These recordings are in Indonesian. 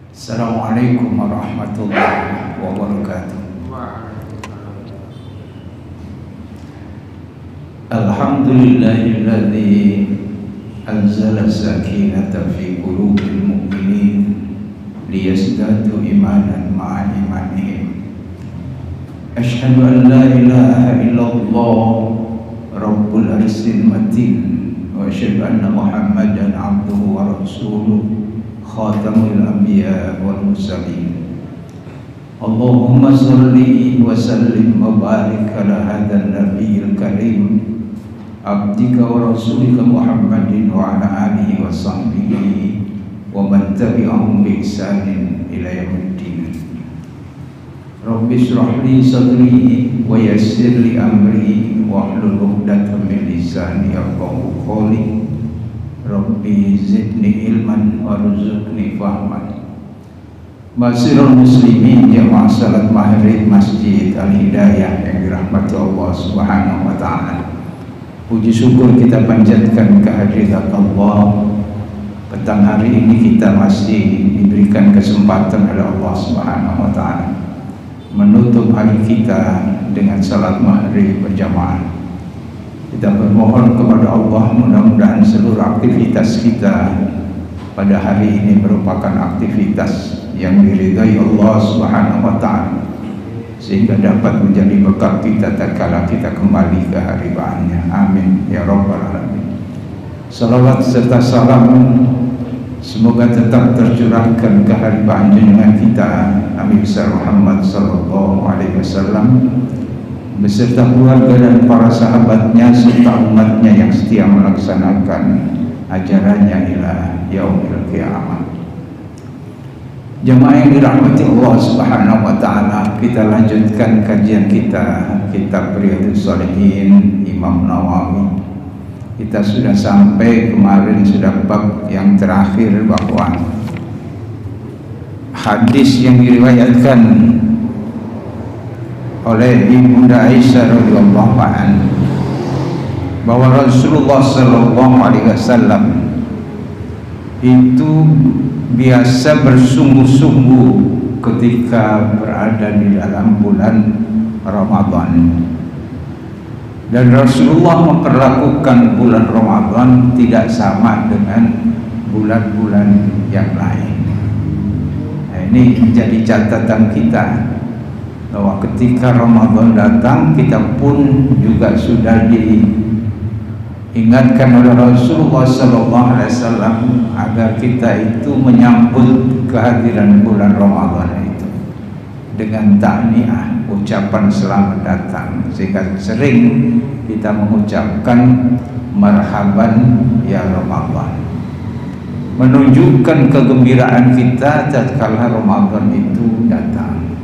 Assalamualaikum warahmatullahi wabarakatuh. Alhamdulillahilladzi anzala sakinata fi qulubil mu'minin liyazdadu imanan ma'a imanihim. Asyhadu an la ilaha illallah rabbul arsyil matin wa asyhadu anna Muhammadan abduhu wa rasuluh khatamul anbiya wal mursalin. Allahumma shalli wa sallim wa barik ala hadzal nabiyil karim abdika wa rasulika Muhammadin wa ala alihi wa sahbihi wa man tabi'ahum bi ihsanin ila yaumiddin. Rabbi shrah li sadri wa yassir li amri wahlul 'uqdatam min lisani yafqahu qawli. Rabbi zidni ilman warzuqni fahman. Masirul muslimin jamaah salat maghrib Masjid Al-Hidayah yang dirahmati Allah Subhanahu wa taala. Puji syukur kita panjatkan kehadirat Allah. Petang hari ini kita masih diberikan kesempatan oleh Allah Subhanahu wa taala menutup hari kita dengan salat maghrib berjamaah. Kita bermohon kepada Allah mudah-mudahan seluruh aktivitas kita pada hari ini merupakan aktivitas yang diridhai Allah Subhanahu wa taala sehingga dapat menjadi bekal kita tatkala kita kembali ke haribaannya. Amin ya rabbal alamin. Salawat serta salam semoga tetap tercurahkan ke haribaan junjungan kita Nabi besar Muhammad sallallahu alaihi wasallam beserta keluarga dan para sahabatnya serta umatnya yang setia melaksanakan ajarannya ila yaumil qiyamah. Jemaah yang dirahmati Allah Subhanahu wa taala, kita lanjutkan kajian kita kitab Riyadhus Shalihin Imam Nawawi. Kita sudah sampai kemarin sudah bab yang terakhir bahwa hadis yang diriwayatkan oleh Ibunda Aisyah radhiyallahu anha bahwa Rasulullah sallallahu alaihi wasallam itu biasa bersungguh-sungguh ketika berada di dalam bulan Ramadan, dan Rasulullah memperlakukan bulan Ramadan tidak sama dengan bulan-bulan yang lain. Nah, ini menjadi catatan kita bahwa ketika Ramadan datang kita pun juga sudah diingatkan oleh Rasulullah SAW agar kita itu menyambut kehadiran bulan Ramadan itu dengan tahniah, ucapan selamat datang, sehingga sering kita mengucapkan marhaban ya Ramadan, menunjukkan kegembiraan kita tatkala Ramadan itu datang.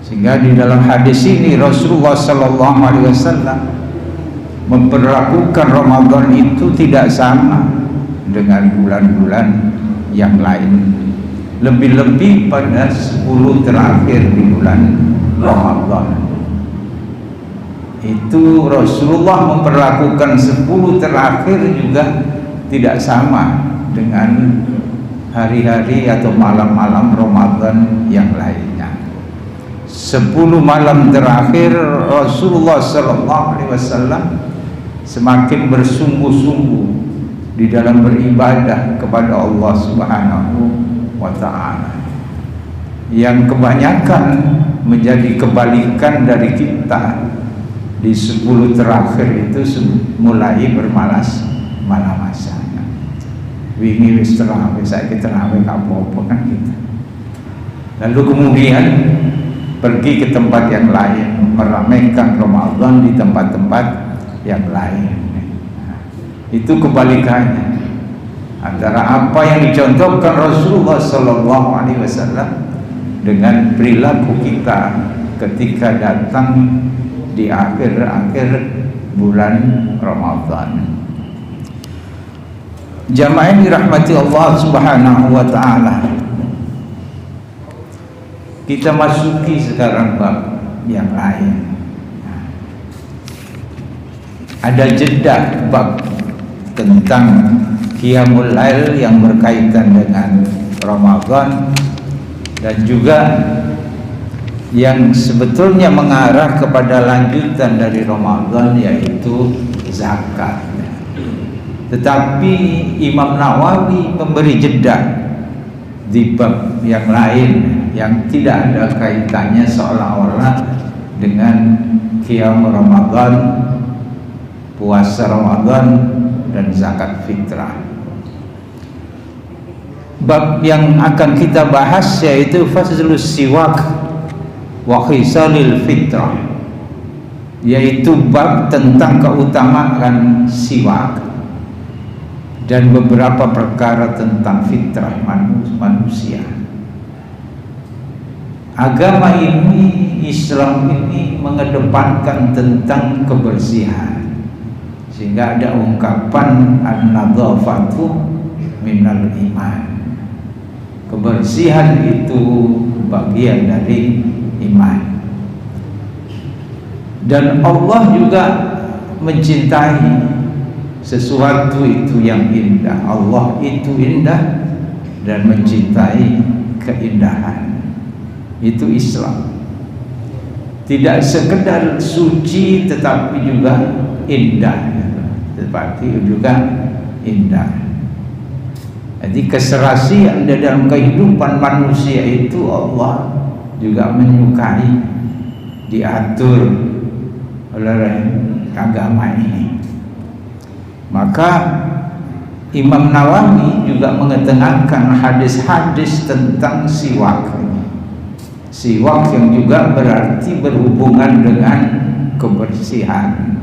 Sehingga di dalam hadis ini Rasulullah sallallahu alaihi wasallam memperlakukan Ramadan itu tidak sama dengan bulan-bulan yang lain. Lebih-lebih pada 10 terakhir di bulan Ramadan. Itu Rasulullah memperlakukan 10 terakhir juga tidak sama dengan hari-hari atau malam-malam Ramadan yang lainnya. 10 malam terakhir Rasulullah sallallahu alaihi wasallam semakin bersungguh-sungguh di dalam beribadah kepada Allah Subhanahu wa taala, yang kebanyakan menjadi kebalikan dari kita. Di 10 terakhir itu mulai bermalas-malasan. Wingi wis terawih, saiki terawih apa-apa kan kita. Lalu kemudian pergi ke tempat yang lain, meramaikan Ramadan di tempat-tempat yang lain. Itu kebalikannya antara apa yang dicontohkan Rasulullah sallallahu alaihi wasallam dengan perilaku kita ketika datang di akhir-akhir bulan Ramadan. Jamaah yang dirahmati Allah Subhanahu wa taala, kita masuki sekarang bab yang lain. ada jeda bab tentang Qiyamul Lail yang berkaitan dengan Ramadan, dan juga yang sebetulnya mengarah kepada lanjutan dari Ramadan, yaitu zakat. Tetapi Imam Nawawi memberi jeda di bab yang lain yang tidak ada kaitannya seolah-olah dengan qiyam Ramadan, puasa Ramadan, dan zakat fitrah. Bab yang akan kita bahas yaitu Fazlus Siwak wa Khisalil Fitrah, yaitu bab tentang keutamaan siwak dan beberapa perkara tentang fitrah manusia. Agama ini, Islam ini mengedepankan tentang kebersihan, sehingga ada ungkapan an-nadzafatu minal iman. Kebersihan itu bagian dari iman. Dan Allah juga mencintai sesuatu itu yang indah. Allah itu indah dan mencintai keindahan. Itu Islam. Tidak sekedar suci tetapi juga indah, tetapi juga indah. Jadi keserasian di dalam kehidupan manusia itu Allah juga menyukai, diatur oleh agama ini. Maka Imam Nawawi juga mengetengahkan hadis-hadis tentang siwak. Siwak yang juga berarti berhubungan dengan kebersihan.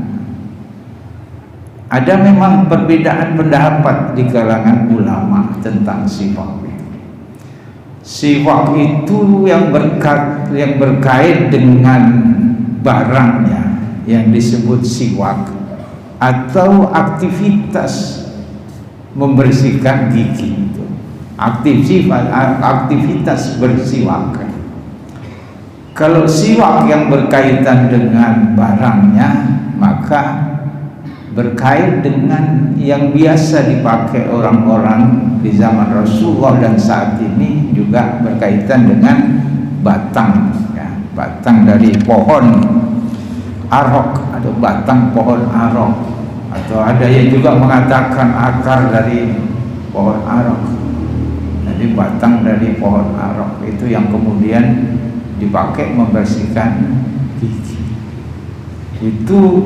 Ada memang perbedaan pendapat di kalangan ulama tentang siwak. Siwak itu yang berkait dengan barangnya yang disebut siwak, atau aktivitas membersihkan gigi itu, aktivitas bersiwak. Kalau siwak yang berkaitan dengan barangnya, maka berkait dengan yang biasa dipakai orang-orang di zaman Rasulullah dan saat ini, juga berkaitan dengan batang, ya, batang dari pohon arok atau batang pohon arok, atau ada yang juga mengatakan akar dari pohon arok. Jadi batang dari pohon arok itu yang kemudian dipakai membersihkan gigi. Itu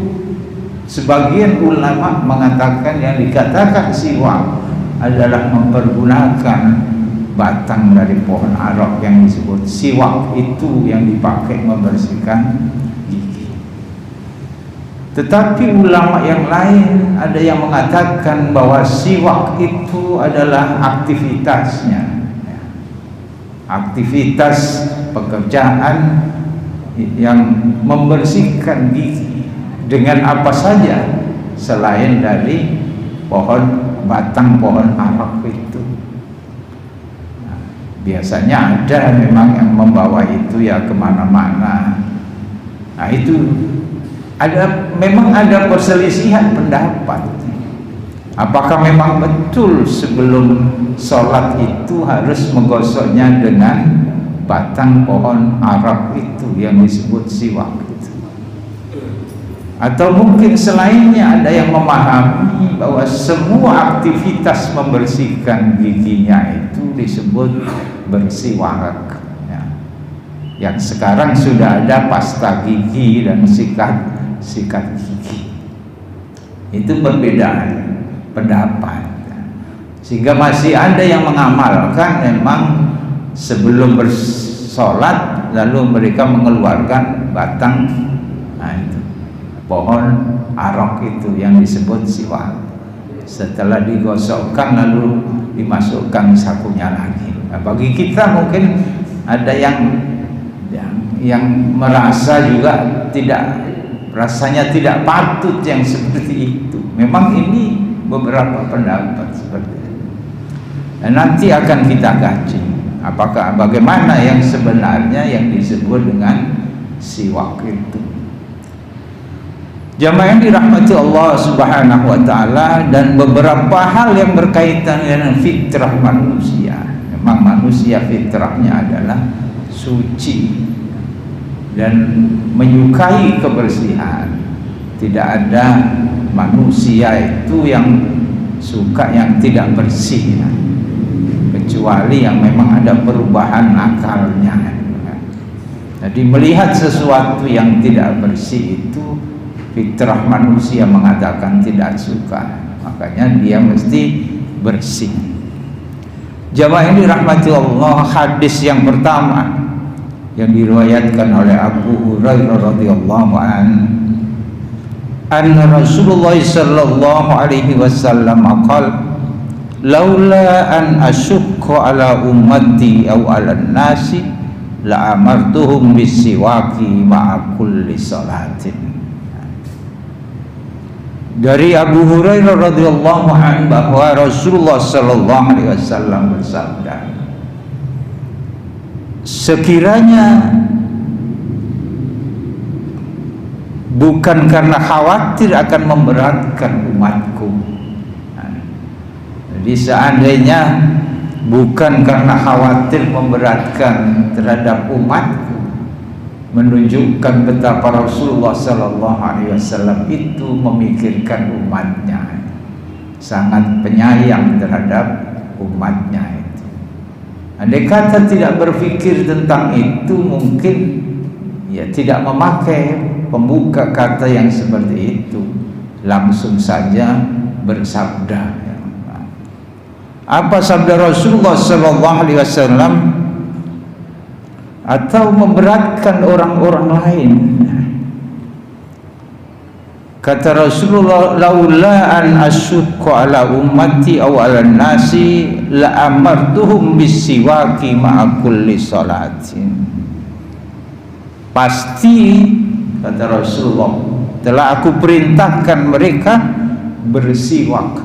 sebagian ulama mengatakan yang dikatakan siwak adalah mempergunakan batang dari pohon arok yang disebut siwak, itu yang dipakai membersihkan gigi. Tetapi ulama yang lain ada yang mengatakan bahwa siwak itu adalah aktivitasnya, aktivitas pekerjaan yang membersihkan gigi dengan apa saja selain dari batang pohon arok itu. Nah, biasanya ada memang yang membawa itu ya kemana-mana. Nah itu memang ada perselisihan pendapat. Apakah memang betul sebelum sholat itu harus menggosoknya dengan batang pohon arok itu yang disebut siwak? Atau mungkin selainnya ada yang memahami bahwa semua aktivitas membersihkan giginya itu disebut bersiwak, ya. Yang sekarang sudah ada pasta gigi dan sikat gigi. Itu perbedaan pendapat, sehingga masih ada yang mengamalkan memang sebelum bersolat lalu mereka mengeluarkan batang pohon arok itu yang disebut siwak. Setelah digosokkan lalu dimasukkan sakunya lagi. Nah, bagi kita mungkin ada yang merasa juga rasanya tidak patut yang seperti itu. Memang ini beberapa pendapat seperti itu. Dan nanti akan kita kaji bagaimana yang sebenarnya yang disebut dengan siwak itu. Jamaah yang dirahmati Allah Subhanahu wa taala, dan beberapa hal yang berkaitan dengan fitrah manusia. Memang manusia fitrahnya adalah suci dan menyukai kebersihan. Tidak ada manusia itu yang suka yang tidak bersih ya, kecuali yang memang ada perubahan akalnya. Jadi melihat sesuatu yang tidak bersih itu fitrah manusia mengatakan tidak suka, makanya dia mesti bersih. Jamaah yang dirahmati Allah, hadis yang pertama yang diriwayatkan oleh Abu Hurairah radhiyallahu anna Rasulullah sallallahu alaihi wasallam qala laula an asyukka ala ummati aw ala nasi la amartuhum bisiwaki ma'a kulli salatin. Dari Abu Hurairah radhiyallahu anhu bahwa Rasulullah sallallahu alaihi wasallam bersabda, sekiranya bukan karena khawatir akan memberatkan umatku, jadi seandainya bukan karena khawatir memberatkan terhadap umatku, menunjukkan betapa Rasulullah sallallahu alaihi wasallam itu memikirkan umatnya, sangat penyayang terhadap umatnya itu. Andai kata tidak berpikir tentang itu, mungkin ya tidak memakai pembuka kata yang seperti itu, langsung saja bersabda. Apa sabda Rasulullah sallallahu alaihi wasallam? Atau memberatkan orang-orang lain. Kata Rasulullah, laula an asyukka ala ummati aw ala nasi la amartuhum bisiwaki ma'a kulli salatin. Pasti, kata Rasulullah, telah aku perintahkan mereka bersiwak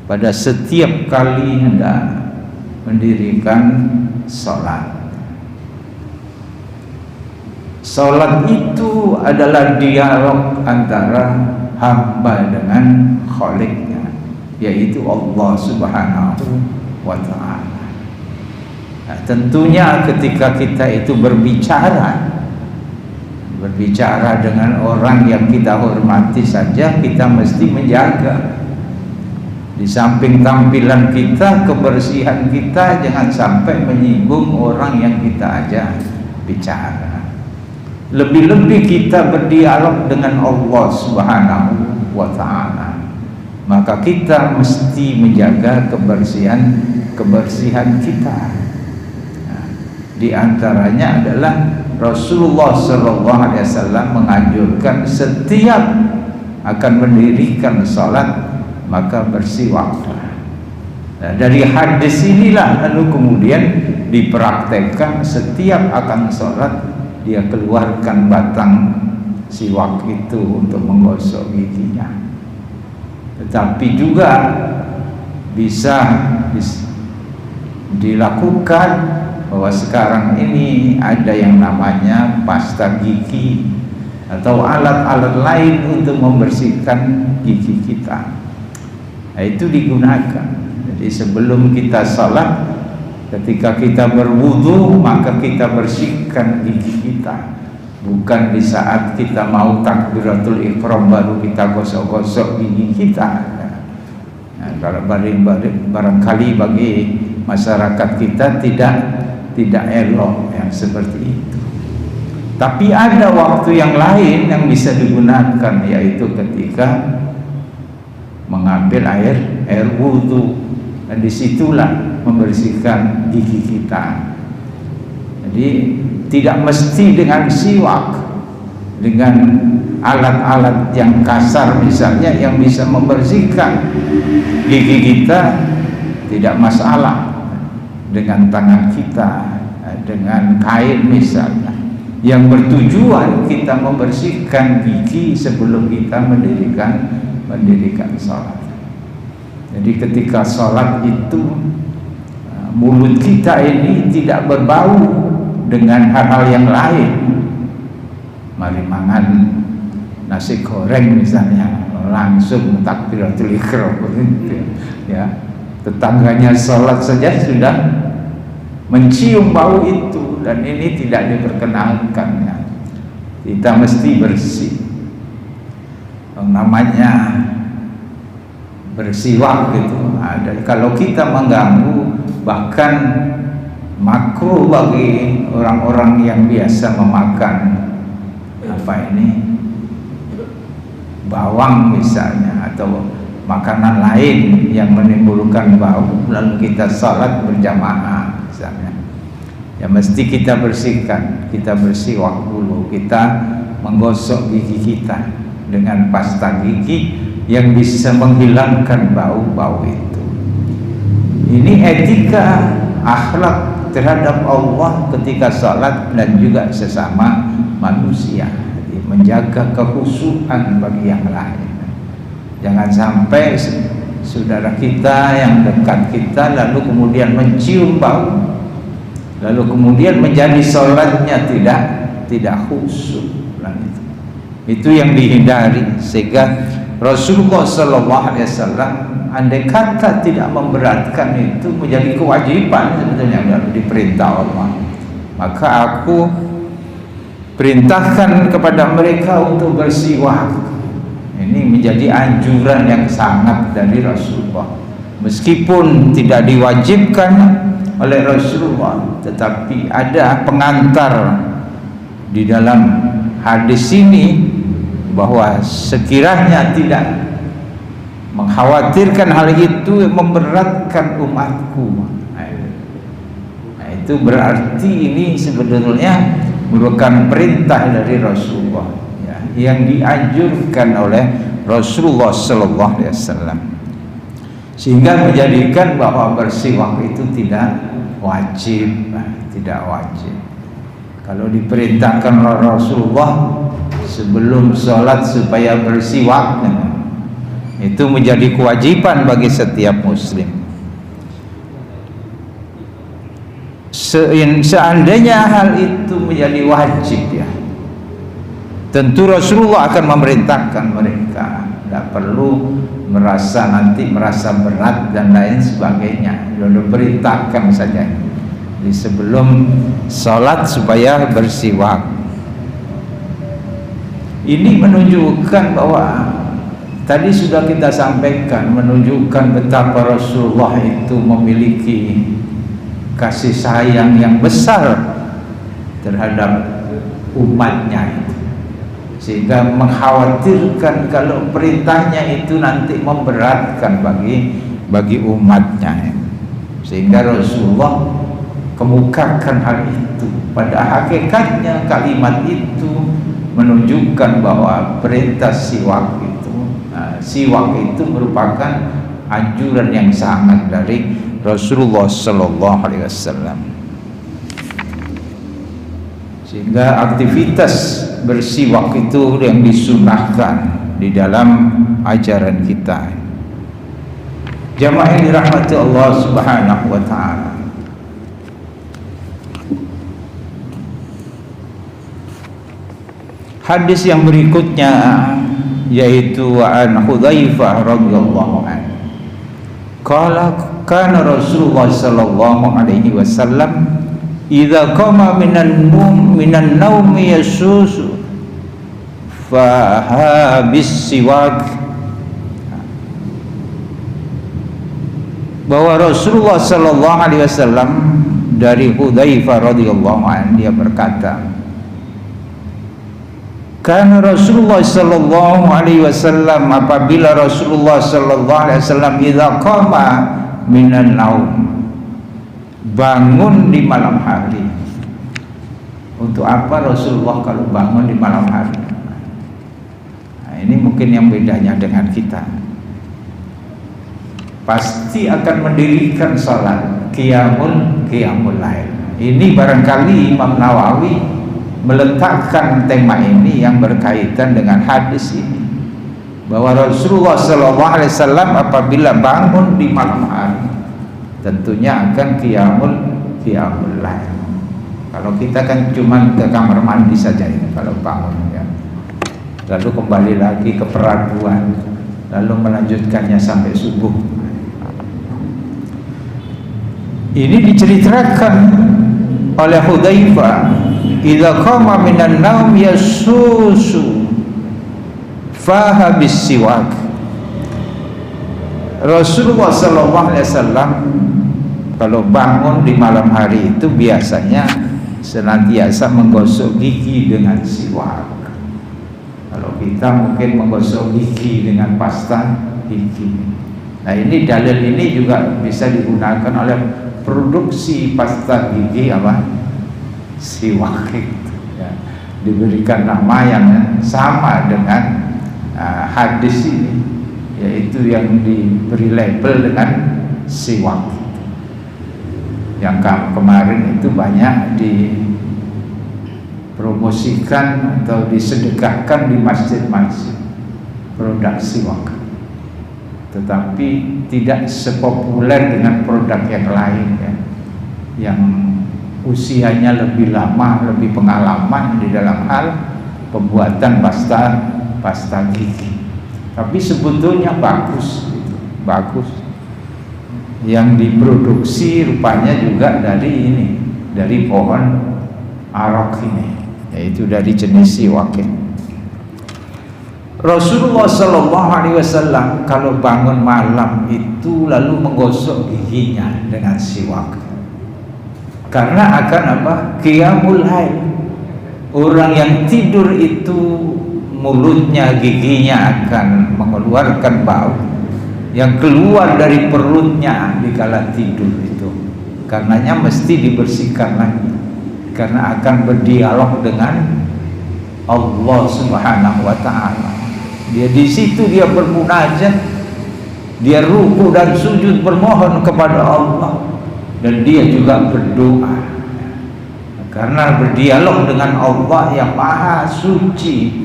pada setiap kali hendak mendirikan salat. Salat itu adalah dialog antara hamba dengan Khaliqnya, yaitu Allah Subhanahu wa ta'ala. Nah, tentunya ketika kita itu berbicara dengan orang yang kita hormati saja, kita mesti menjaga. Di samping tampilan kita, kebersihan kita, jangan sampai menyinggung orang yang kita ajak bicara. Lebih-lebih kita berdialog dengan Allah Subhanahu wa ta'ala, maka kita mesti menjaga kebersihan kita. Nah, di antaranya adalah Rasulullah sallallahu alaihi wasallam menganjurkan setiap akan mendirikan salat maka bersiwaklah. Nah, dari hadis inilah lalu kemudian dipraktekkan setiap akan salat dia keluarkan batang siwak itu untuk menggosok giginya. Tetapi juga bisa dilakukan bahwa sekarang ini ada yang namanya pasta gigi atau alat-alat lain untuk membersihkan gigi kita. Nah, itu digunakan. Jadi sebelum kita salat, ketika kita berwudu, maka kita bersihkan gigi kita. Bukan di saat kita mau takbiratul ihram baru kita gosok-gosok gigi kita. Nah, kalau barangkali bagi masyarakat kita tidak elok yang seperti itu. Tapi ada waktu yang lain yang bisa digunakan, yaitu ketika mengambil air wudu, dan disitulah membersihkan gigi kita. Jadi tidak mesti dengan siwak, dengan alat-alat yang kasar misalnya yang bisa membersihkan gigi kita, tidak masalah. Dengan tangan kita, dengan kain misalnya, yang bertujuan kita membersihkan gigi sebelum kita mendirikan sholat. Jadi ketika sholat itu mulut kita ini tidak berbau dengan hal-hal yang lain, mari mangan nasi goreng misalnya, langsung takbiratul ihram gitu ya. Tetangganya sholat saja sudah mencium bau itu, dan ini tidak diperkenankan ya. Kita mesti bersih. Namanya bersiwak gitu. Kalau kita mengganggu, bahkan makruh bagi orang-orang yang biasa memakan bawang misalnya, atau makanan lain yang menimbulkan bau, lalu kita sholat berjamaah misalnya, ya mesti kita bersihkan. Kita bersiwak dulu, kita menggosok gigi kita dengan pasta gigi yang bisa menghilangkan bau-bau itu. Ini etika akhlak terhadap Allah ketika sholat dan juga sesama manusia, menjaga kekhusyuan bagi yang lain. Jangan sampai saudara kita yang dekat kita lalu kemudian mencium bau, lalu kemudian menjadi sholatnya tidak khusyuk. Itu yang dihindari. Sehingga Rasulullah SAW andai kata tidak memberatkan, itu menjadi kewajiban sebetulnya yang diperintah Allah, maka aku perintahkan kepada mereka untuk bersiwak. Ini menjadi anjuran yang sangat dari Rasulullah, meskipun tidak diwajibkan oleh Rasulullah, tetapi ada pengantar di dalam hadis ini bahwa sekiranya tidak mengkhawatirkan hal itu memberatkan umatku. Nah, itu berarti ini sebetulnya merupakan perintah dari Rasulullah ya, yang dianjurkan oleh Rasulullah Sallallahu Alaihi Wasallam, sehingga menjadikan bahwa bersiwak itu tidak wajib. Tidak wajib. Kalau diperintahkan oleh Rasulullah sebelum sholat supaya bersiwak, itu menjadi kewajiban bagi setiap muslim. Seandainya hal itu menjadi wajib ya, tentu Rasulullah akan memerintahkan mereka, tidak perlu merasa berat dan lain sebagainya. Lalu perintahkan saja di sebelum sholat supaya bersiwak. Ini menunjukkan bahwa tadi sudah kita sampaikan, menunjukkan betapa Rasulullah itu memiliki kasih sayang yang besar terhadap umatnya itu, sehingga mengkhawatirkan kalau perintahnya itu nanti memberatkan bagi umatnya, sehingga Rasulullah kemukakan hal itu. Pada hakikatnya kalimat itu menunjukkan bahwa perintah siwak itu merupakan anjuran yang sangat dari Rasulullah Sallallahu Alaihi Wasallam, sehingga aktivitas bersiwak itu yang disunahkan di dalam ajaran kita. Jamaah yang dirahmati Allah Subhanahu wa Ta'ala, hadis yang berikutnya yaitu an Hudzaifah radhiyallahu anhu qala kana Rasulullah sallallahu alaihi wasallam idza qama minan naumi yasusu fa habis siwak, bahwa Rasulullah sallallahu alaihi wasallam dari Hudzaifah radhiyallahu anhu dia berkata, karena Rasulullah sallallahu alaihi wasallam, apabila Rasulullah sallallahu alaihi wasallam idza qama minan naum, bangun di malam hari. Untuk apa Rasulullah kalau bangun di malam hari? Nah, ini mungkin yang bedanya dengan kita. Pasti akan mendirikan salat qiyamul lail. Ini barangkali Imam Nawawi meletakkan tema ini yang berkaitan dengan hadis ini, bahwa Rasulullah SAW apabila bangun di malam hari tentunya akan qiyamul lail. Kalau kita kan cuma ke kamar mandi saja ini kalau bangun ya. lalu kembali lagi ke peraduan, lalu melanjutkannya sampai subuh. Ini diceritakan oleh Hudzaifah, idza qama minan naum yasusu faha bisiwak. Rasulullah sallallahu alaihi wasallam kalau bangun di malam hari itu biasanya senantiasa menggosok gigi dengan siwak. Kalau kita mungkin menggosok gigi dengan pasta gigi. Nah, ini dalil ini juga bisa digunakan oleh produksi pasta gigi apa? Siwak itu, ya. Diberikan nama yang sama dengan hadis ini, yaitu yang diberi label dengan siwak. Yang kemarin itu banyak dipromosikan atau disedekahkan di masjid-masjid produk siwak, tetapi tidak sepopuler dengan produk yang lain ya, yang usianya lebih lama, lebih pengalaman di dalam hal pembuatan pasta gigi. Tapi sebetulnya bagus, gitu. Bagus. Yang diproduksi rupanya juga dari ini, dari pohon arok ini, yaitu dari jenis siwak. Rasulullah Shallallahu Alaihi Wasallam kalau bangun malam itu lalu menggosok giginya dengan siwak, karena akan apa? Qiyamul lail. Orang yang tidur itu mulutnya, giginya akan mengeluarkan bau yang keluar dari perutnya di kala tidur itu, karenanya mesti dibersihkan lagi, karena akan berdialog dengan Allah Subhanahu wa Ta'ala. Dia di situ dia bermunajat, dia ruku dan sujud bermohon kepada Allah, dan dia juga berdoa, karena berdialog dengan Allah yang maha suci,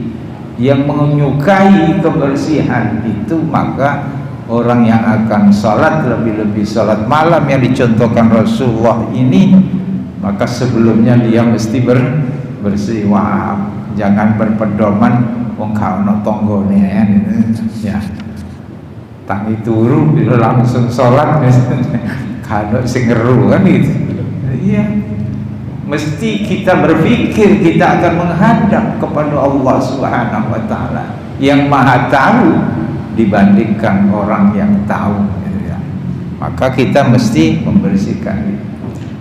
yang menyukai kebersihan itu. Maka orang yang akan sholat, lebih-lebih sholat malam yang dicontohkan Rasulullah ini, maka sebelumnya dia mesti bersiwak. Jangan berpedoman wong kaono tonggone ya. Tangi turu langsung sholat kalau sing ngeru kan gitu. Iya. Mesti kita berpikir kita akan menghadap kepada Allah Subhanahu wa Ta'ala yang maha tahu dibandingkan orang yang tahu, ya. Maka kita mesti membersihkan,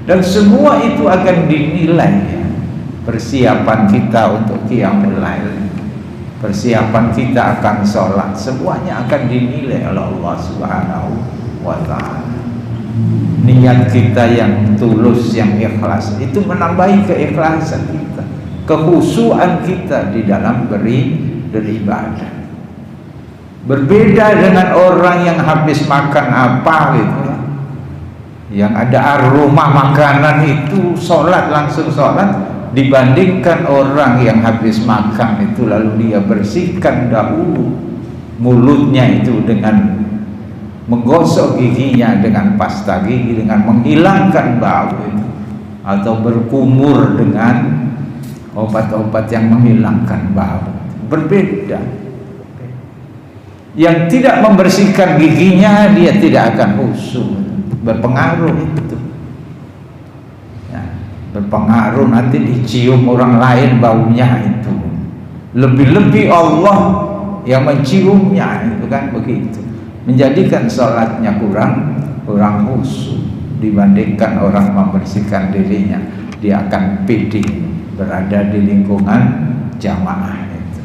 dan semua itu akan dinilai, ya. Persiapan kita untuk qiyamul lail, persiapan kita akan sholat, semuanya akan dinilai oleh Allah Subhanahu wa Ta'ala. Niat kita yang tulus, yang ikhlas, itu menambahi keikhlasan kita, kekhusyuan kita di dalam beribadah. Berbeda dengan orang yang habis makan apa gitu, yang ada aroma makanan itu sholat, langsung sholat, dibandingkan orang yang habis makan itu lalu dia bersihkan dahulu mulutnya itu dengan menggosok giginya dengan pasta gigi, dengan menghilangkan bau itu, atau berkumur dengan obat-obat yang menghilangkan bau. Berbeda. Yang tidak membersihkan giginya, dia tidak akan khusyuk. Berpengaruh itu, ya, berpengaruh, nanti dicium orang lain baunya itu. Lebih-lebih Allah yang menciumnya, itu kan begitu. Menjadikan sholatnya kurang khusyuk dibandingkan orang membersihkan dirinya. Dia akan pede berada di lingkungan jamaah itu.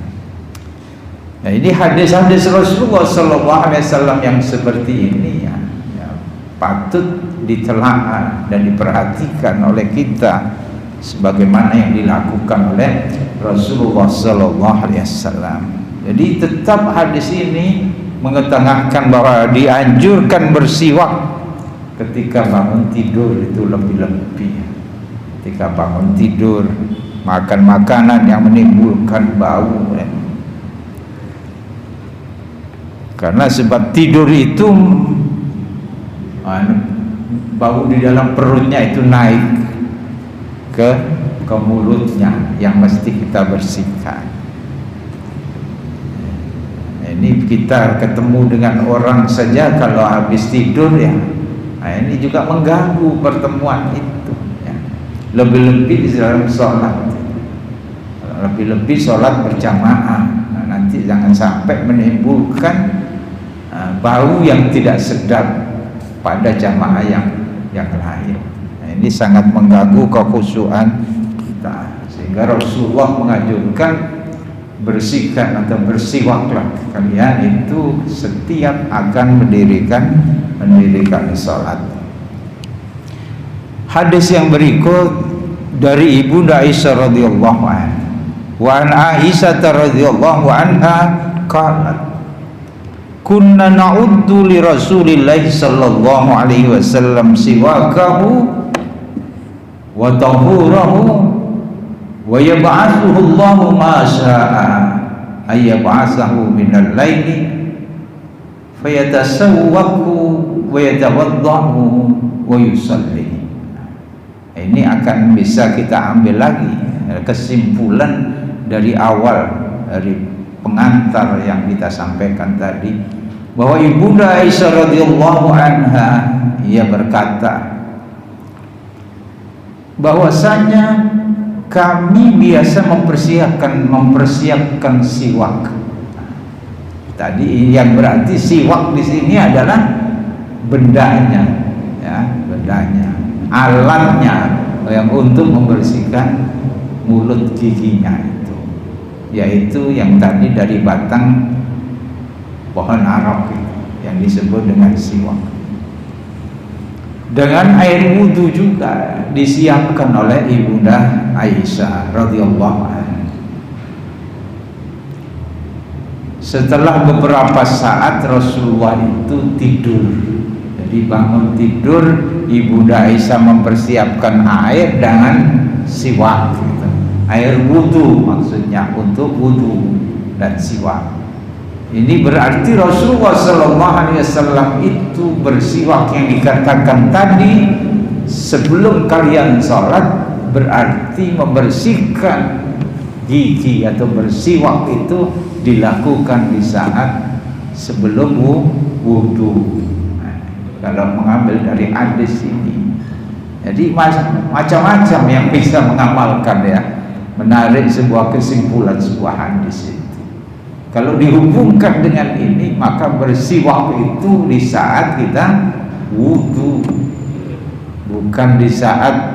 Nah, ini hadis-hadis Rasulullah SAW yang seperti ini, ya, patut ditelaah dan diperhatikan oleh kita, sebagaimana yang dilakukan oleh Rasulullah SAW. Jadi tetap hadis ini mengetengahkan bahwa dianjurkan bersiwak ketika bangun tidur itu lebih-lebih. Ketika bangun tidur, makan makanan yang menimbulkan bau, ya. Karena sebab tidur itu bau di dalam perutnya itu naik ke mulutnya, yang mesti kita bersihkan. Ini kita ketemu dengan orang saja kalau habis tidur ya, ini juga mengganggu pertemuan itu ya. Lebih-lebih di dalam sholat, lebih-lebih sholat berjamaah. Nanti jangan sampai menimbulkan bau yang tidak sedap pada jamaah yang lain. Ini sangat mengganggu kekhusyuan kita, sehingga Rasulullah menganjurkan bersihkan atau bersiwaklah kalian itu setiap akan mendirikan sholat. Hadis yang berikut dari Ibunda Aisyah radhiyallahu anha, wa an Aisyah radhiyallahu anha qalat kunna na'uddu li Rasulillah sallallahu alaihi wasallam siwakahu wa tahurahu wa yab'athuhu Allahu ma syaa ay yab'athahu minal laili fayatasawwaku wa yatawaddau wa yusalli. Ini akan bisa kita ambil lagi kesimpulan dari awal dari pengantar yang kita sampaikan tadi, bahwa Ibunda Aisyah radhiyallahu anha ia berkata bahwasanya kami biasa mempersiapkan siwak. Tadi yang berarti siwak di sini adalah bendanya, ya, bendanya, alatnya yang untuk membersihkan mulut giginya itu, yaitu yang tadi dari batang pohon arok yang disebut dengan siwak. Dengan air wudhu juga disiapkan oleh Ibunda Aisyah radhiyallahu anha. Setelah beberapa saat Rasulullah itu tidur. Jadi bangun tidur, Ibunda Aisyah mempersiapkan air dengan siwak gitu. Air wudhu maksudnya, untuk wudhu dan siwak. Ini berarti Rasulullah sallallahu alaihi wasallam itu bersiwak yang dikatakan tadi sebelum kalian sholat, berarti membersihkan gigi atau bersiwak itu dilakukan di saat sebelum wudhu. Kalau mengambil dari hadis ini, jadi macam-macam yang bisa mengamalkan ya, menarik sebuah kesimpulan sebuah hadis itu. Kalau dihubungkan dengan ini, maka bersiwak itu di saat kita wudhu, bukan di saat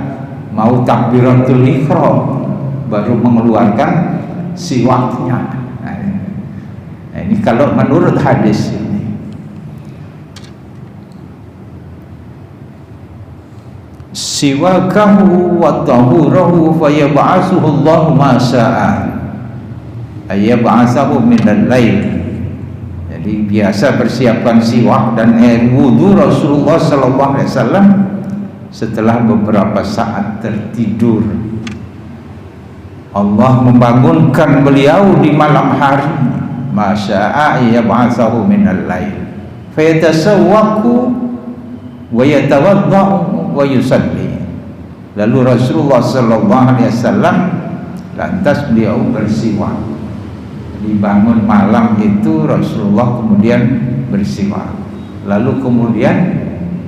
mau takbiratul ihram baru mengeluarkan siwaknya. Nah, ini kalau menurut hadis ini. Siwakahu wa tahurahu fa yab'atsuhu Allahu ma syaa ayyab'atsahu minal lail. Jadi biasa persiapan siwak dan air wudhu Rasulullah sallallahu alaihi wasallam setelah beberapa saat tertidur. Allah membangunkan beliau di malam hari, masya'a ayyab'atsahu minal lail fayatasawwaku wa yatawaddau wa yusalli. Lalu Rasulullah sallallahu alaihi wasallam lantas beliau bersiwak. Dibangun malam itu Rasulullah kemudian bersiwak, lalu kemudian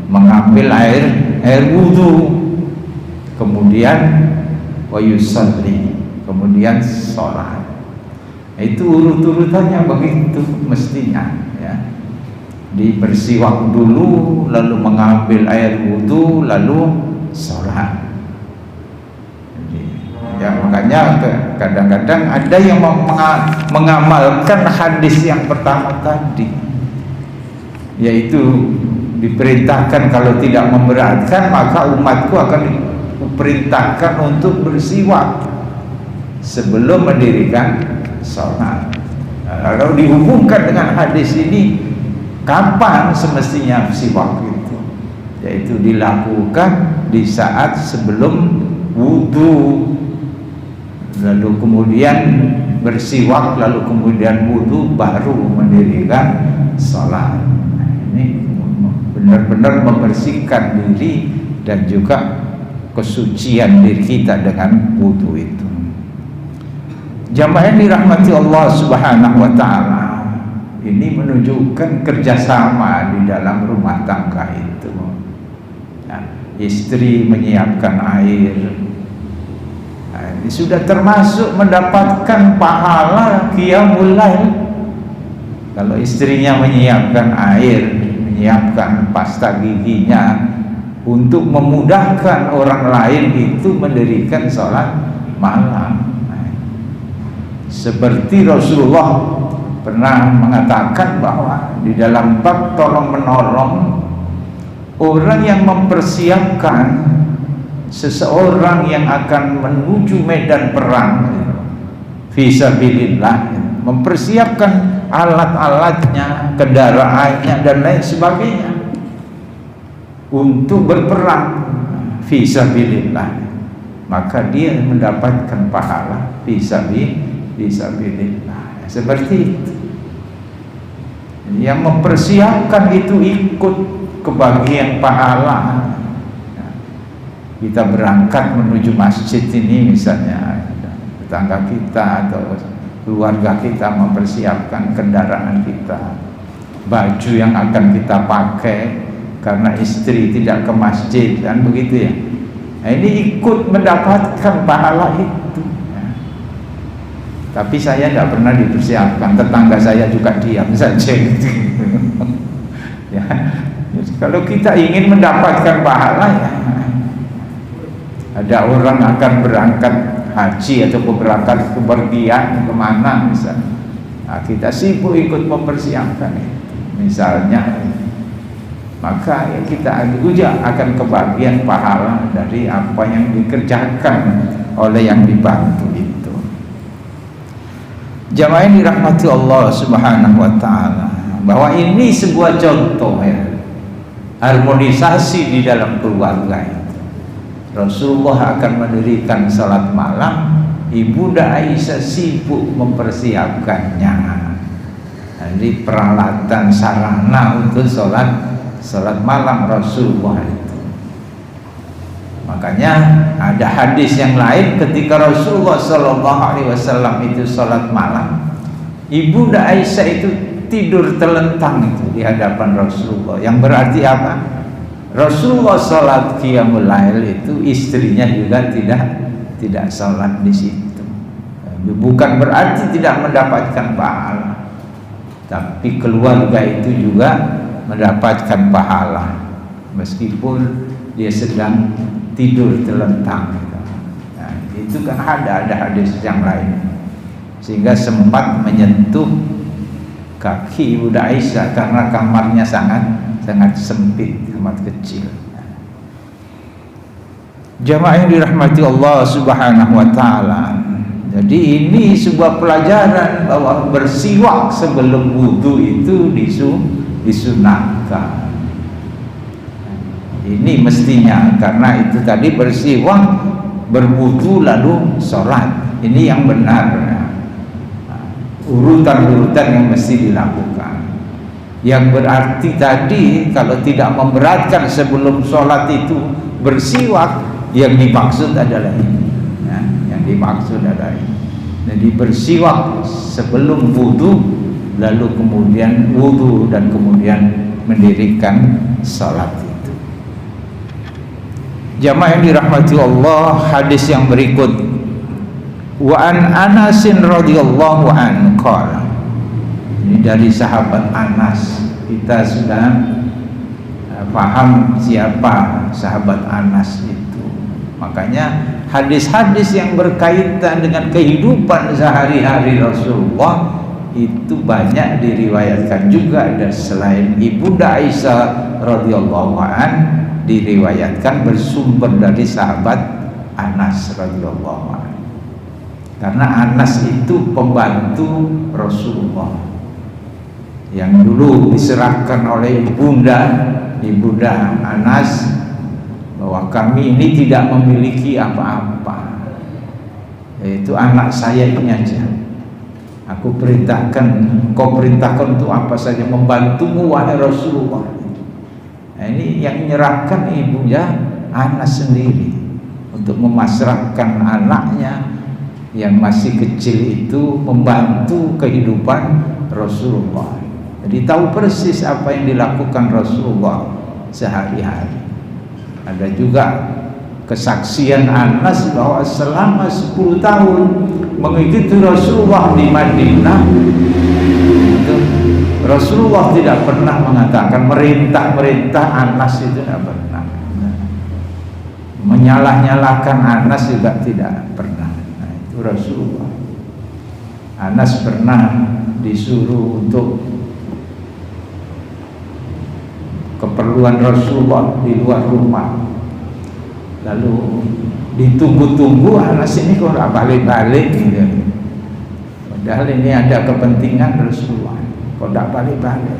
mengambil air wudhu, kemudian wa yusalli, kemudian sholat. Itu urut-urutannya begitu mestinya ya. Dibersiwak dulu, lalu mengambil air wudhu, lalu sholat. Ya, makanya kadang-kadang ada yang mengamalkan hadis yang pertama tadi, yaitu diperintahkan kalau tidak memberatkan maka umatku akan diperintahkan untuk bersiwak sebelum mendirikan sholat. Nah, kalau dihubungkan dengan hadis ini, kapan semestinya siwak itu? Yaitu dilakukan di saat sebelum wudhu, lalu kemudian bersiwak, lalu kemudian wudhu, baru mendirikan sholat. Nah, ini benar-benar membersihkan diri dan juga kesucian diri kita dengan wudhu itu. Jamaah yang dirahmati Allah subhanahu wa ta'ala, Ini menunjukkan kerjasama di dalam rumah tangga itu. Nah, istri menyiapkan air, nah, ini sudah termasuk mendapatkan pahala qiyamul lail. Kalau istrinya menyiapkan air, menyiapkan pasta giginya untuk memudahkan orang lain itu mendirikan sholat malam. Nah, seperti Rasulullah pernah mengatakan bahwa di dalam bab tolong menolong, orang yang mempersiapkan seseorang yang akan menuju medan perang fisabilillah, mempersiapkan alat-alatnya, kendaraannya dan lain sebagainya untuk berperang fisabilillah, maka dia mendapatkan pahala fisabilillah. Seperti itu. Yang mempersiapkan itu ikut kebagian pahala. Kita berangkat menuju masjid ini misalnya, tetangga kita atau keluarga kita mempersiapkan kendaraan kita, baju yang akan kita pakai karena istri tidak ke masjid, kan begitu ya. Nah, ini ikut mendapatkan pahala itu. Tapi saya tidak pernah dipersiapkan, tetangga saya juga diam saja. Ya. Kalau kita ingin mendapatkan pahala, ya, ada orang akan berangkat haji atau berangkat kepergian kemana misalnya, nah, kita sibuk ikut mempersiapkan itu, misalnya, maka ya, kita juga akan kebagian pahala dari apa yang dikerjakan oleh yang dibantu itu. Jamaah yang dirahmati Allah Subhanahu wa taala, bahwa ini sebuah contoh ya, harmonisasi di dalam keluarga itu. Rasulullah akan mendirikan salat malam, Ibunda Aisyah sibuk mempersiapkannya. Jadi peralatan sarana untuk salat malam Rasulullah itu. Makanya ada hadis yang lain ketika Rasulullah SAW itu salat malam, Ibunda Aisyah itu tidur telentang itu di hadapan Rasulullah. Yang berarti apa? Rasulullah salat qiyamul lail itu istrinya juga tidak salat di situ. Bukan berarti tidak mendapatkan pahala, tapi keluarga itu juga mendapatkan pahala meskipun dia sedang tidur telentang. Nah, itu kan ada hadis yang lain, sehingga sempat menyentuh kaki Ibunda Aisyah karena kamarnya sangat sempit, amat kecil. Jamaah yang dirahmati Allah Subhanahu wa taala. Jadi ini sebuah pelajaran bahwa bersiwak sebelum wudu itu disunahkan. Ini mestinya, karena itu tadi bersiwak, berwudu lalu sholat. Ini yang benar. Urutan-urutan yang mesti dilakukan. Yang berarti tadi kalau tidak memberatkan sebelum sholat itu bersiwak, yang dimaksud adalah ini. Yang dimaksud adalah ini. Jadi bersiwak sebelum wudu, lalu kemudian wudu dan kemudian mendirikan sholat itu. Jamaah yang dirahmati Allah, hadis yang berikut, wa an Anasin radhiyallahu anhu qala, ini dari sahabat Anas. Kita sudah paham siapa sahabat Anas itu. Makanya hadis-hadis yang berkaitan dengan kehidupan sehari-hari Rasulullah itu banyak diriwayatkan juga, dan selain Ibunda Aisyah radhiyallahu anha diriwayatkan bersumber dari sahabat Anas radhiyallahu anhu. Karena Anas itu pembantu Rasulullah yang dulu diserahkan oleh Ibunda Anas bahwa kami ini tidak memiliki apa-apa, yaitu anak saya ini aja. Aku perintahkan, kau perintahkan untuk apa saja, membantumu wahai Rasulullah. Nah, ini yang menyerahkan ibunya Anas sendiri untuk memasrahkan anaknya yang masih kecil itu membantu kehidupan Rasulullah. Jadi tahu persis apa yang dilakukan Rasulullah sehari-hari. Ada juga kesaksian Anas bahwa selama 10 tahun mengikuti Rasulullah di Madinah, itu Rasulullah tidak pernah mengatakan merintah Anas, itu tidak pernah. Menyalah-nyalahkan Anas juga tidak pernah. Nah, itu Rasulullah. Anas pernah disuruh untuk keperluan Rasulullah di luar rumah, lalu ditunggu-tunggu, Anas ini kok nggak balik-balik gitu. Padahal ini ada kepentingan Rasulullah, kok nggak balik-balik.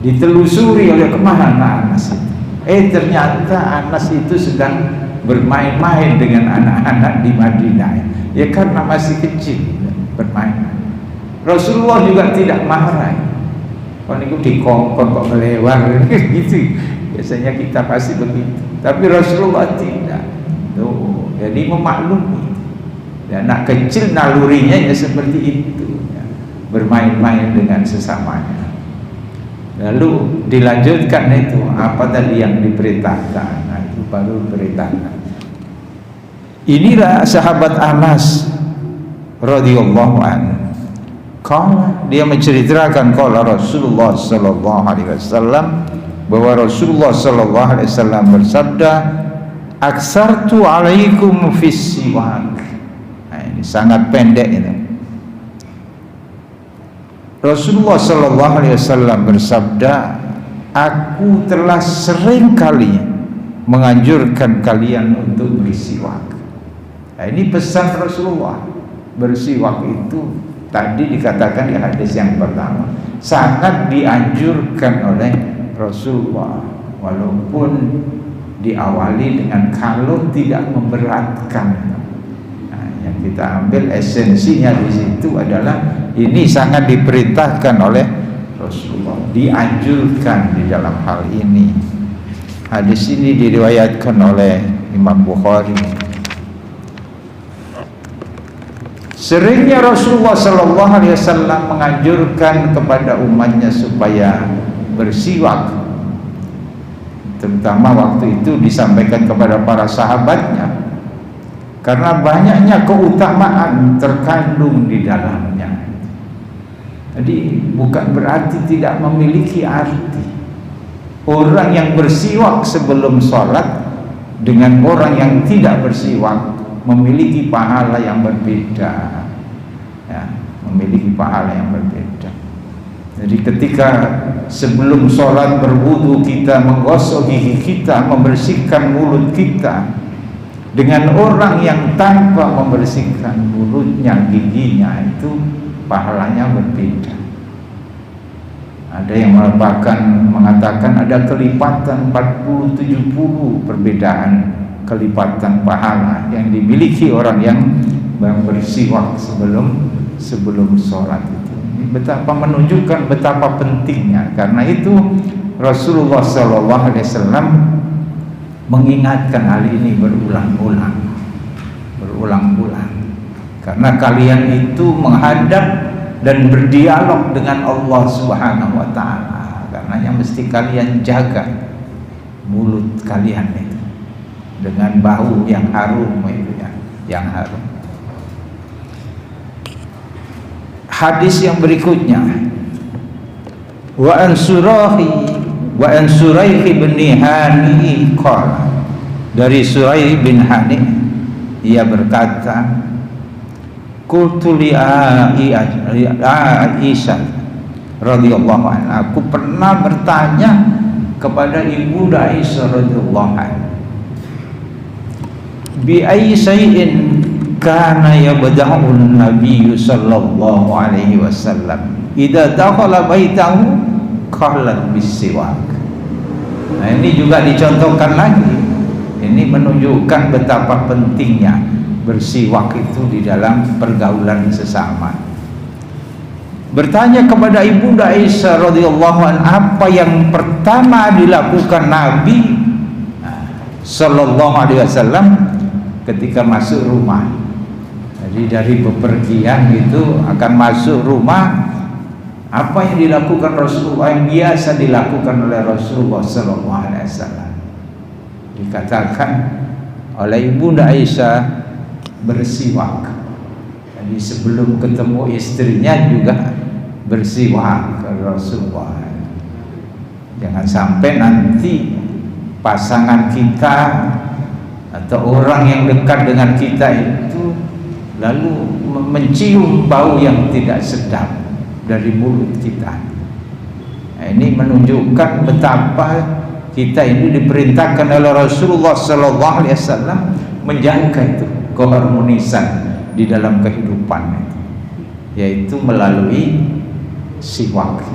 Ditelusuri oleh kemana Anas itu. Ternyata Anas itu sedang bermain-main dengan anak-anak di Madinah. Ya karena masih kecil bermain. Rasulullah juga tidak marah. Kalau itu dikongkon kok melewar gitu. Biasanya kita pasti begitu. Tapi Rasulullah tidak. Tuh, jadi memaklumi. Dan anak kecil nalurinya ya seperti itu. Ya. Bermain-main dengan sesamanya. Lalu dilanjutkan itu apa tadi yang diperintahkan. Nah, itu baru diperintahkan. Inilah sahabat Anas radhiyallahu anhu. Dia menceritakan kalau Rasulullah sallallahu alaihi wasallam, bahwa Rasulullah sallallahu alaihi wasallam bersabda, "Aksartu alaikum fis siwak." Nah, ini sangat pendek ini. Rasulullah sallallahu alaihi wasallam bersabda, "Aku telah sering kali menganjurkan kalian untuk bersiwak." Nah, ini pesan Rasulullah. Bersiwak itu tadi dikatakan di hadis yang pertama sangat dianjurkan oleh Rasulullah, walaupun diawali dengan kalau tidak memberatkan. Nah, yang kita ambil esensinya di situ adalah ini sangat diperintahkan oleh Rasulullah, dianjurkan di dalam hal ini. Hadis ini diriwayatkan oleh Imam Bukhari. Seringnya Rasulullah sallallahu alaihi wasallam menganjurkan kepada umatnya supaya bersiwak. Terutama waktu itu disampaikan kepada para sahabatnya, karena banyaknya keutamaan terkandung di dalamnya. Jadi bukan berarti tidak memiliki arti. Orang yang bersiwak sebelum sholat dengan orang yang tidak bersiwak memiliki pahala yang berbeda, ya, memiliki pahala yang berbeda. Jadi ketika sebelum sholat berwudu kita menggosok gigi kita, membersihkan mulut kita, dengan orang yang tanpa membersihkan mulutnya, giginya, itu pahalanya berbeda. Ada yang mengatakan ada kelipatan 40-70 perbedaan kelipatan pahala yang dimiliki orang yang bersiwak sebelum sholat itu. Ini betapa menunjukkan betapa pentingnya. Karena itu Rasulullah SAW mengingatkan hal ini berulang-ulang. Karena kalian itu menghadap dan berdialog dengan Allah Subhanahu wa taala. Karenanya mesti kalian jaga mulut kalian itu dengan bau yang harum itu ya, yang harum. Hadis yang berikutnya, wa an Suraih bin Hani qala, dari Suraih bin Hani ia berkata, qultu li Aisyah radhiyallahu anha, aku pernah bertanya kepada ibu Aisyah radhiyallahu anha, bi ayyi shay'in kana yabda'u an-nabiy sallallahu alaihi wasallam idza dakhala baitahu qala bis-siwak. Nah, ini juga dicontohkan lagi. Ini menunjukkan betapa pentingnya bersiwak itu di dalam pergaulan sesama. Bertanya kepada Ibunda Aisyah radhiyallahu anha, apa yang pertama dilakukan Nabi sallallahu alaihi wasallam ketika masuk rumah. Jadi dari bepergian itu akan masuk rumah, Apa yang dilakukan Rasulullah, yang biasa dilakukan oleh Rasulullah sallallahu alaihi wasallam. Dikatakan oleh Ibunda Aisyah bersiwak. Jadi sebelum ketemu istrinya juga bersiwak ke Rasulullah. Jangan sampai nanti pasangan kita atau orang yang dekat dengan kita itu lalu mencium bau yang tidak sedap dari mulut kita. Nah, ini menunjukkan betapa kita ini diperintahkan oleh Rasulullah sallallahu alaihi wasallam menjaga itu keharmonisan di dalam kehidupan itu, yaitu melalui siwak.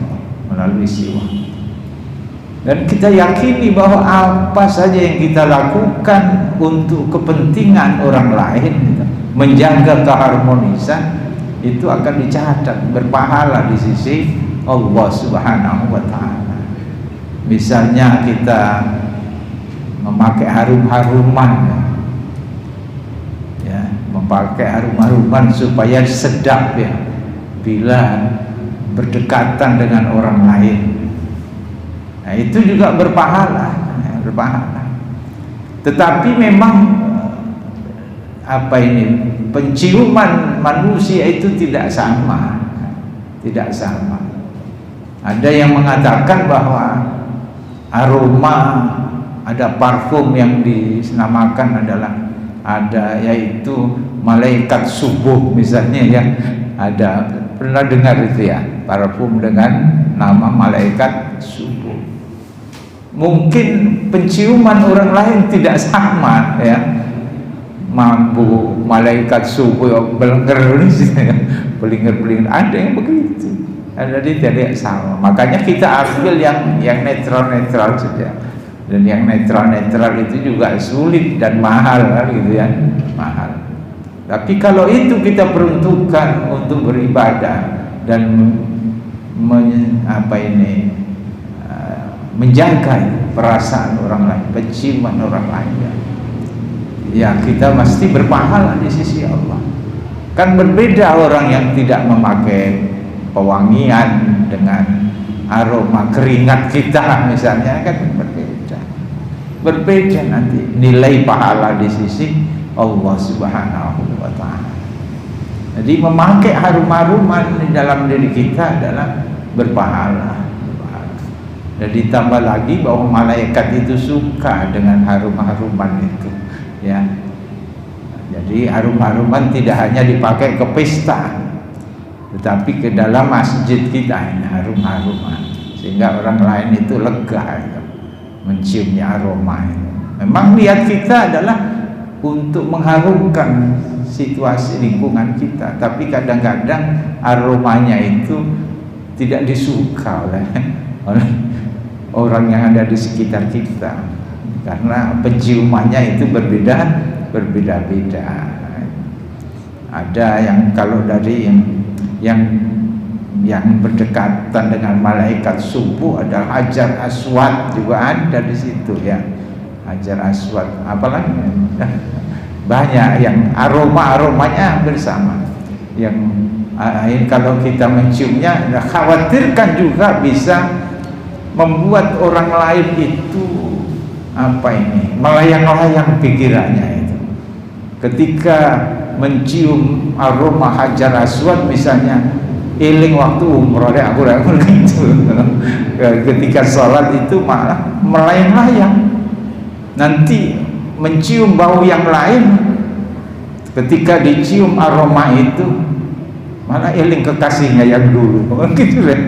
Dan kita yakini bahwa apa saja yang kita lakukan untuk kepentingan orang lain, menjaga keharmonisan, itu akan dicatat berpahala di sisi Allah Subhanahu wa ta'ala. Misalnya kita memakai harum-haruman, ya, memakai harum-haruman supaya sedap ya bila berdekatan dengan orang lain. Nah, itu juga berpahala. Tetapi memang penciuman manusia itu tidak sama. Ada yang mengatakan bahwa aroma, ada parfum yang dinamakan adalah yaitu malaikat subuh misalnya, ya. Ada, pernah dengar itu ya, parfum dengan nama malaikat subuh. Mungkin penciuman orang lain tidak sama ya, mampu malaikat subuh belinger, ada yang begitu, ada tidak sama. Makanya kita ambil yang netral saja, dan yang netral itu juga sulit dan mahal gitu ya, mahal. Tapi kalau itu kita peruntukkan untuk beribadah dan menjaga perasaan orang lain, penciuman orang lain, ya kita mesti berpahala di sisi Allah. Kan berbeda orang yang tidak memakai pewangian dengan aroma keringat kita misalnya, kan berbeda nanti nilai pahala di sisi Allah Subhanahu wa ta'ala. Jadi memakai harum-haruman di dalam diri kita adalah berpahala. Dan ditambah lagi bahwa malaikat itu suka dengan harum-haruman itu, ya. Jadi harum-haruman tidak hanya dipakai ke pesta, tetapi ke dalam masjid kita ini harum-haruman, sehingga orang lain itu lega ya, menciumnya aroma itu. Memang niat kita adalah untuk mengharumkan situasi lingkungan kita, tapi kadang-kadang aromanya itu tidak disuka oleh orang yang ada di sekitar kita, karena penciumannya itu berbeda-beda. Ada yang kalau dari yang berdekatan dengan malaikat subuh ada Hajar Aswad, juga ada di situ ya, Hajar Aswad. Apalagi banyak yang aromanya bersama. Yang kalau kita menciumnya, khawatirkan juga bisa membuat orang lain itu melayang-layang pikirannya itu. Ketika mencium aroma Hajar Aswad misalnya, eling waktu umroh aku gitu. Ketika sholat itu malah melayang-layang. Nanti mencium bau yang lain, ketika dicium aroma itu malah eling kekasihnya yang dulu, gitu kan.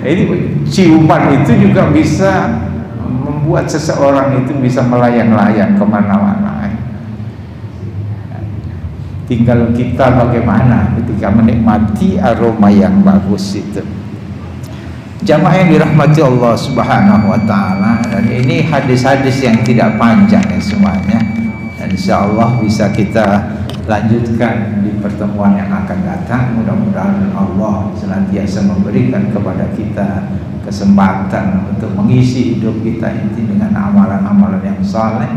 Ini ciuman itu juga bisa membuat seseorang itu bisa melayang-layang kemana-mana. Tinggal kita bagaimana ketika menikmati aroma yang bagus itu. Jamaah yang dirahmati Allah Subhanahu wa ta'ala, dan ini hadis-hadis yang tidak panjang ya semuanya, dan insyaallah bisa kita lanjutkan di pertemuan yang akan datang. Mudah-mudahan Allah senantiasa memberikan kepada kita kesempatan untuk mengisi hidup kita ini dengan amalan-amalan yang saleh,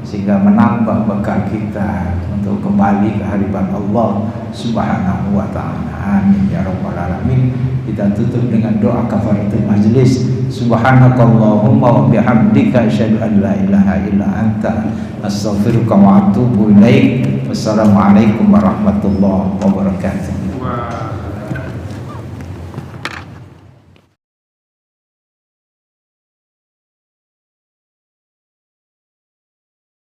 sehingga menambah bekal kita untuk kembali ke hadirat Allah Subhanahu wa ta'ala. Amin ya rabbal alamin. Kita tutup dengan doa kafaratul majlis. Subhanakallahumma wa bihamdika asyhadu an la ilaha illa anta astaghfiruka wa atubu ilaik. Wassalamualaikum warahmatullahi wabarakatuh.